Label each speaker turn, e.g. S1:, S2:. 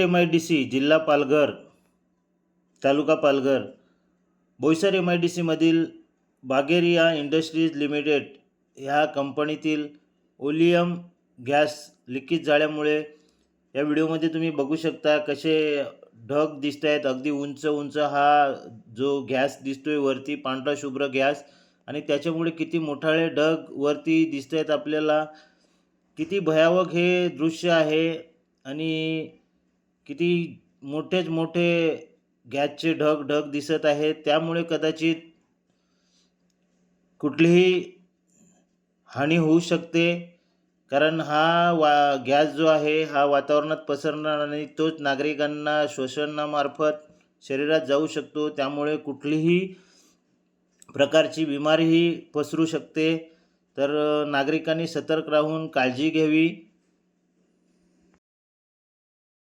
S1: MIDC जिल्हा पालघर, तालुका Palghar, Boisar MIDCमधील बागेरिया industries limited ह्या कंपनीतील ओलियम गॅस लिकेज झाल्यामुळे या व्हिडिओमध्ये तुम्ही बघू शकता कसे ढग दिसत आहेत. अगदी उंच उंच हा जो गॅस दिसतोय वरती, पांढरा शुभ्र गॅस, आणि त्याच्यामुळे किती मोठाले ढग वरती दिसत आहेत आपल्याला. किती भयावह हे दृश्य आहे आणि किती मोठेच मोठे गॅसचे ढग दिसत आहेत. त्यामुळे कदाचित कुठलीही हानी होऊ शकते, कारण हा गॅस जो आहे हा वातावरणात पसरणार आणि तोच नागरिकांना श्वसनामार्फत शरीरात जाऊ शकतो. त्यामुळे कुठलीही प्रकारची बिमारीही पसरू शकते. तर नागरिकांनी सतर्क राहून काळजी घ्यावी.